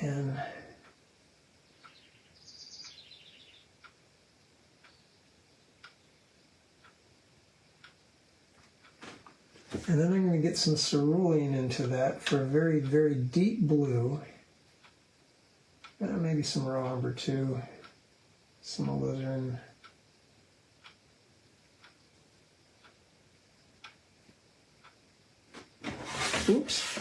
and then I'm going to get some cerulean into that for a very, very deep blue. Maybe some raw umber too, some alizarin. Oops.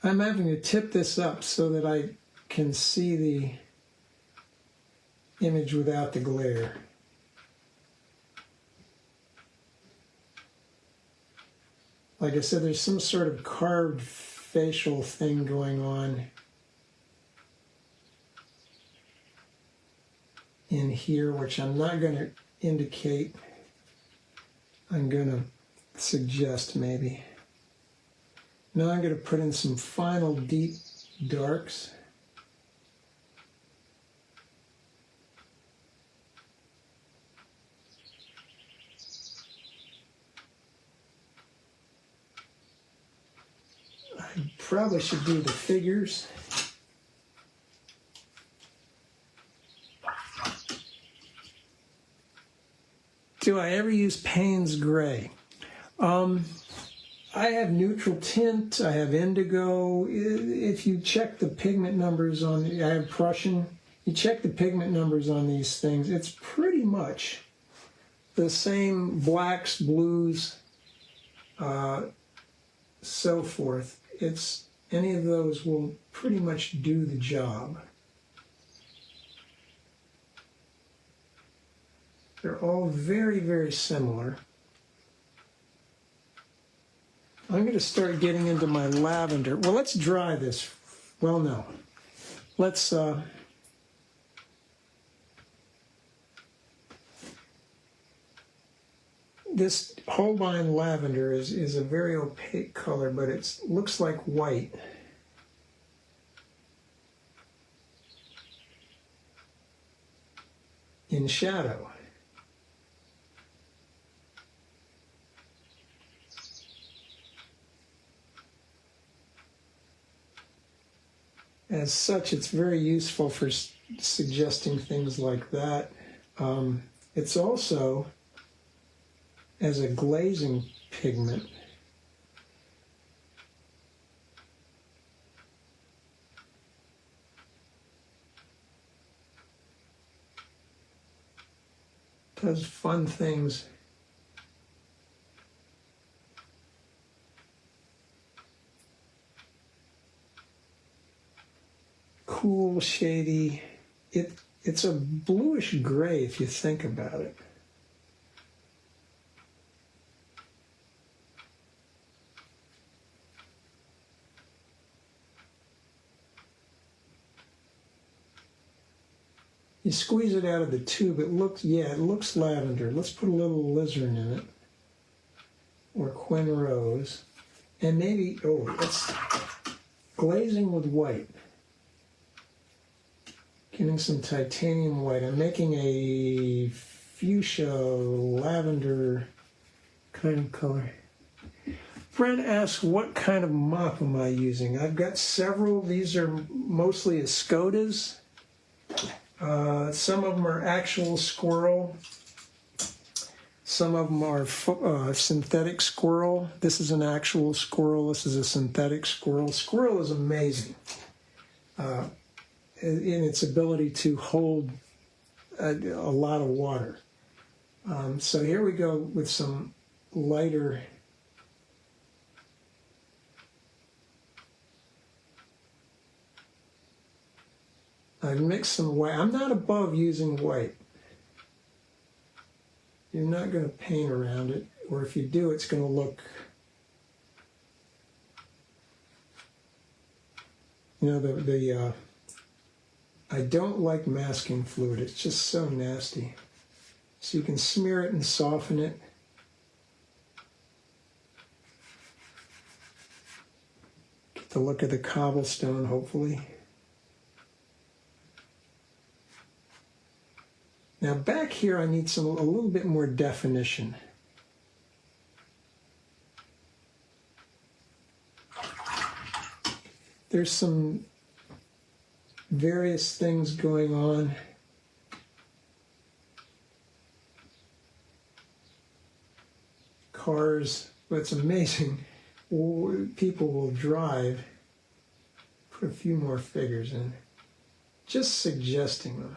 I'm having to tip this up so that I can see the image without the glare. Like I said, there's some sort of carved facial thing going on in here, which I'm not going to indicate. I'm going to suggest maybe. Now I'm going to put in some final deep darks. I probably should do the figures. Do I ever use Payne's Gray? I have neutral tint, I have indigo. If you check the pigment numbers on, I have Prussian, you check the pigment numbers on these things, it's pretty much the same blacks, blues, so forth. Any of those will pretty much do the job. They're all very, very similar. I'm going to start getting into my lavender. Well, let's dry this. Well, no. Let's this Holbein lavender is a very opaque color, but it looks like white. In shadow. As such, it's very useful for suggesting things like that. It's also, as a glazing pigment, does fun things. Cool, shady. It's a bluish gray if you think about it. You squeeze it out of the tube, it looks lavender. Let's put a little alizarin in it, or Quin Rose, and maybe, it's glazing with white. Getting some titanium white. I'm making a fuchsia lavender kind of color. Brent asks, what kind of mop am I using? I've got several. These are mostly Escodas. Some of them are actual squirrel. Some of them are synthetic squirrel. This is an actual squirrel. This is a synthetic squirrel. Squirrel is amazing in its ability to hold a lot of water. So here we go with some lighter. I've mixed some white. I'm not above using white. You're not going to paint around it, or if you do, it's going to look, I don't like masking fluid. It's just so nasty. So you can smear it and soften it. Get the look of the cobblestone, hopefully. Now back here I need a little bit more definition. There's some various things going on. Cars, but it's amazing. People will drive. Put a few more figures in. Just suggesting them.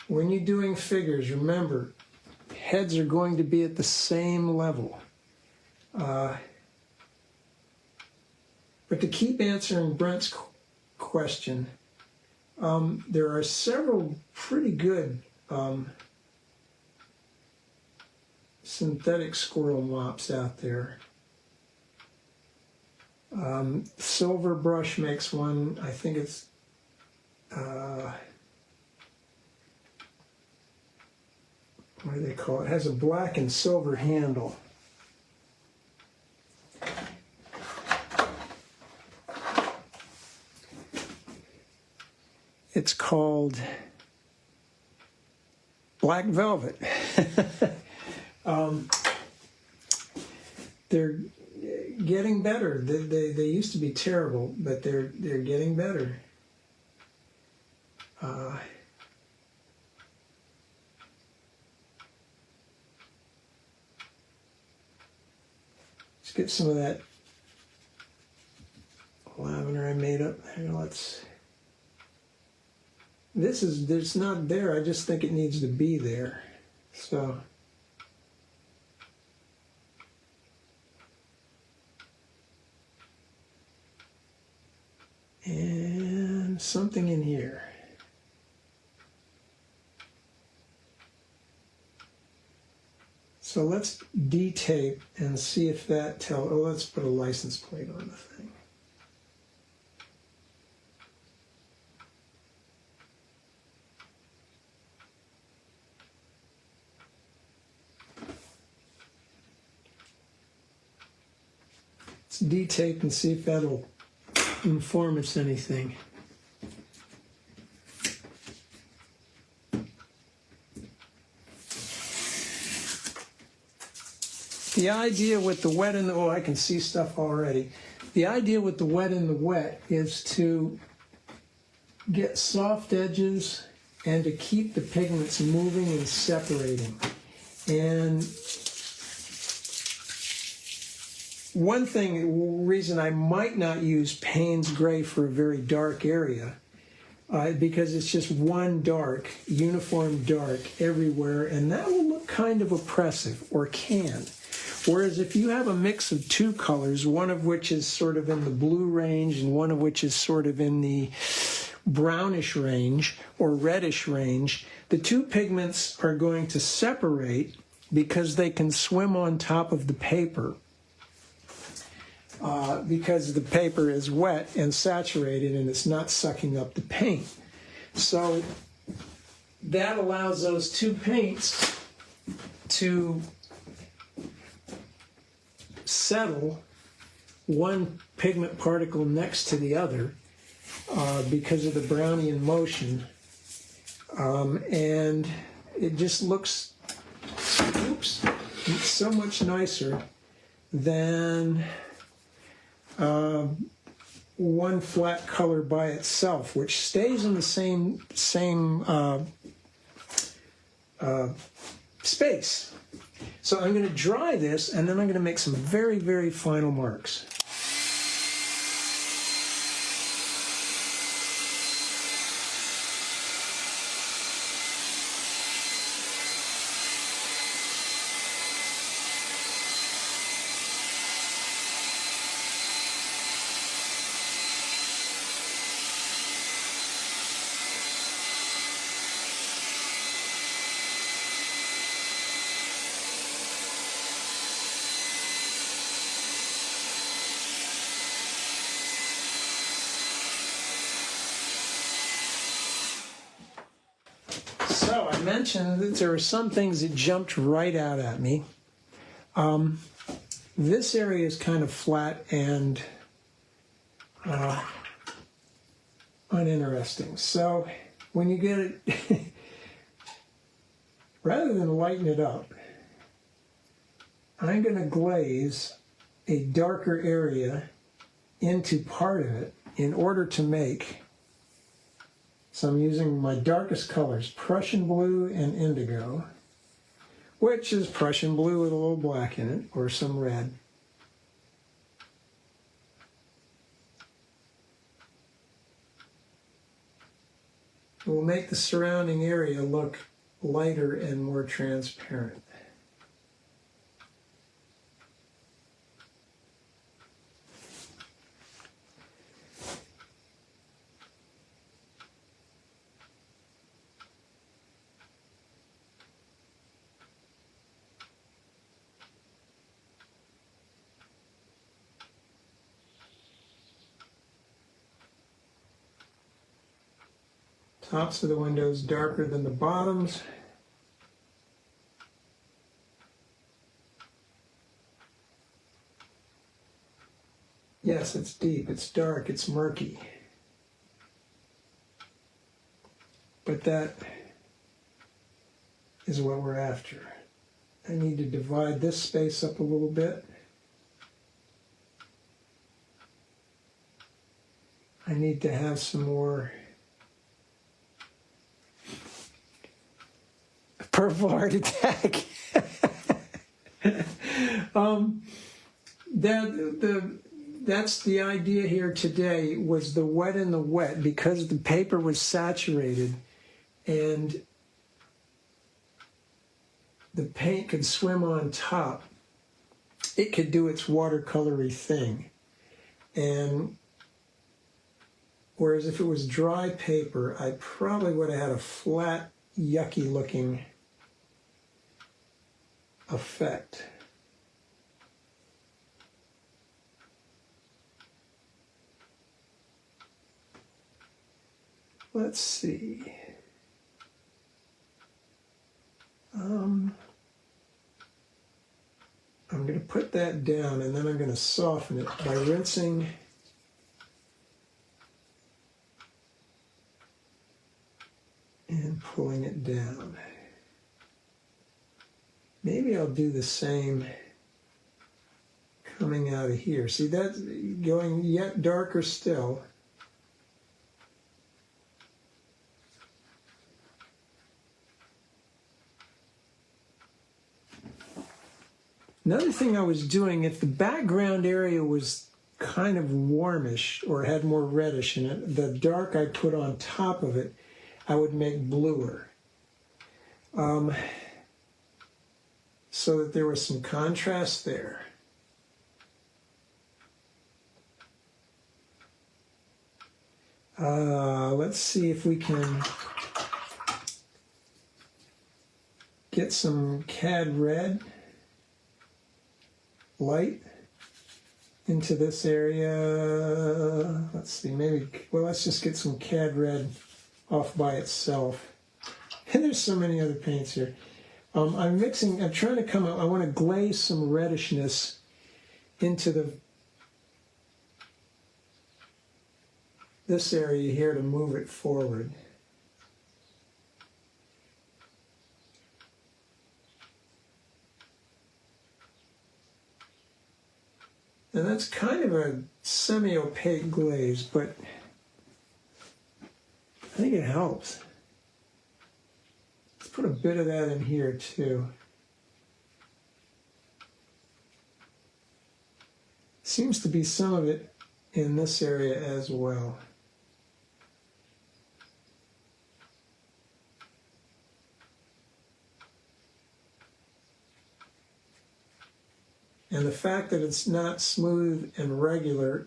When you're doing figures, remember, heads are going to be at the same level. But to keep answering Brent's question, there are several pretty good synthetic squirrel mops out there. Silver Brush makes one. I think it's what do they call it? It has a black and silver handle. It's called Black Velvet. They're getting better. They used to be terrible, but they're getting better. Let's get some of that lavender I made up there. It's not there. I just think it needs to be there. So. And something in here. So let's detape and see if that tells. Oh, let's put a license plate on the thing. Let's detape and see if that'll inform us anything. The idea with the wet and the, oh, I can see stuff already. The idea with the wet and the wet is to get soft edges and to keep the pigments moving and separating. And one reason I might not use Payne's Gray for a very dark area, because it's just one dark, uniform dark everywhere, and that will look kind of oppressive, or can. Whereas if you have a mix of two colors, one of which is sort of in the blue range and one of which is sort of in the brownish range or reddish range, the two pigments are going to separate because they can swim on top of the paper. Because the paper is wet and saturated and it's not sucking up the paint. So that allows those two paints to settle one pigment particle next to the other because of the Brownian motion. And it just looks, oops, so much nicer than one flat color by itself, which stays in the same space. So I'm going to dry this, and then I'm going to make some very, very final marks. So I mentioned that there are some things that jumped right out at me. This area is kind of flat and uninteresting. So when you get it, rather than lighten it up, I'm going to glaze a darker area into part of it in order to make. So I'm using my darkest colors, Prussian blue and indigo, which is Prussian blue with a little black in it, or some red. It will make the surrounding area look lighter and more transparent. Tops of the windows darker than the bottoms. Yes, it's deep, it's dark, it's murky. But that is what we're after. I need to divide this space up a little bit. I need to have some more Purple Heart Attack. That's the idea here today, was the wet in the wet, because the paper was saturated and the paint could swim on top. It could do its watercolory thing. And whereas if it was dry paper, I probably would have had a flat, yucky looking effect. Let's see. I'm going to put that down and then I'm going to soften it by rinsing and pulling it down. Maybe I'll do the same coming out of here. See, that's going yet darker still. Another thing I was doing, if the background area was kind of warmish or had more reddish in it, the dark I put on top of it, I would make bluer. So that there was some contrast there. Let's see if we can get some cad red light into this area. Let's see, maybe, well, let's just get some cad red off by itself. And there's so many other paints here. I'm trying to come out, I want to glaze some reddishness into this area here to move it forward. And that's kind of a semi-opaque glaze, but I think it helps. Let's put a bit of that in here too. Seems to be some of it in this area as well. And the fact that it's not smooth and regular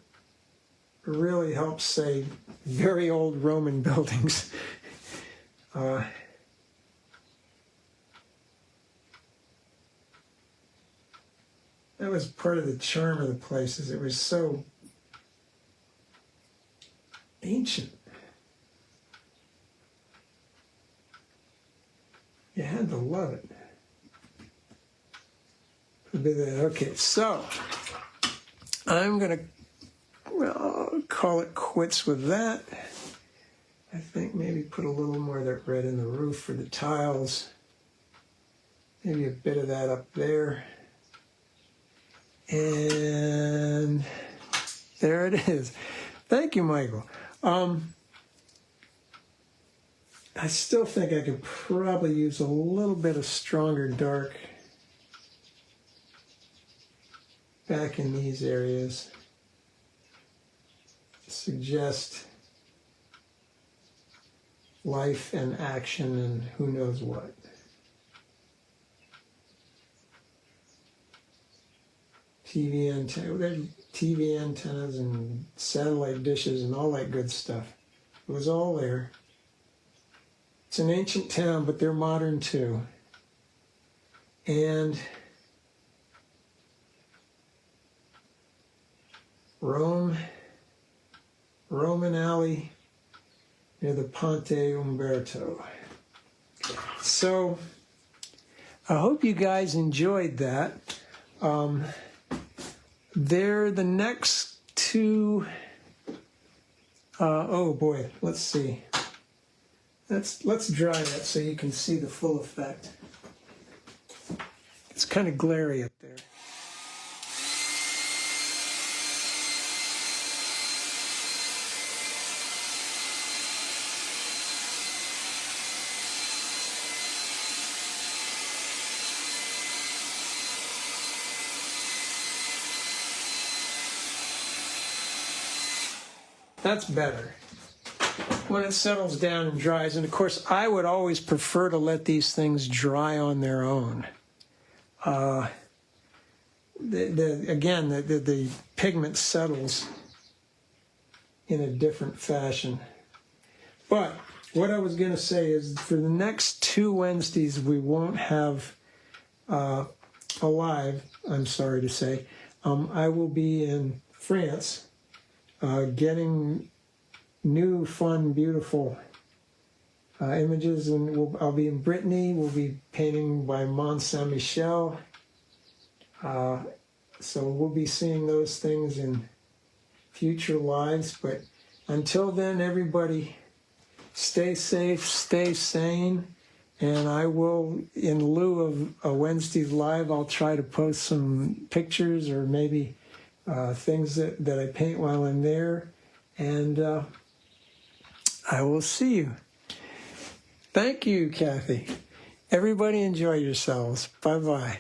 really helps, say, very old Roman buildings. That was part of the charm of the place, is it was so ancient. You had to love it. Okay, so I'm going to call it quits with that. I think maybe put a little more of that red in the roof for the tiles. Maybe a bit of that up there. And there it is. Thank you, Michael. I still think I could probably use a little bit of stronger dark back in these areas. Suggest life and action and who knows what. TV antennas and satellite dishes and all that good stuff. It was all there. It's an ancient town, but they're modern too. And Roman alley, near the Ponte Umberto. So I hope you guys enjoyed that. They're the next two. Oh boy, let's see. Let's dry that so you can see the full effect. It's kind of glary up there. That's better. When it settles down and dries, and of course I would always prefer to let these things dry on their own. The pigment settles in a different fashion. But what I was going to say is for the next 2 Wednesdays we won't have a live, I'm sorry to say. I will be in France getting new, fun, beautiful images, and I'll be in Brittany. We'll be painting by Mont Saint-Michel. So we'll be seeing those things in future lives. But until then, everybody, stay safe, stay sane, and I will, in lieu of a Wednesday live, I'll try to post some pictures or maybe things that I paint while I'm there, and I will see you. Thank you, Kathy. Everybody enjoy yourselves. Bye-bye.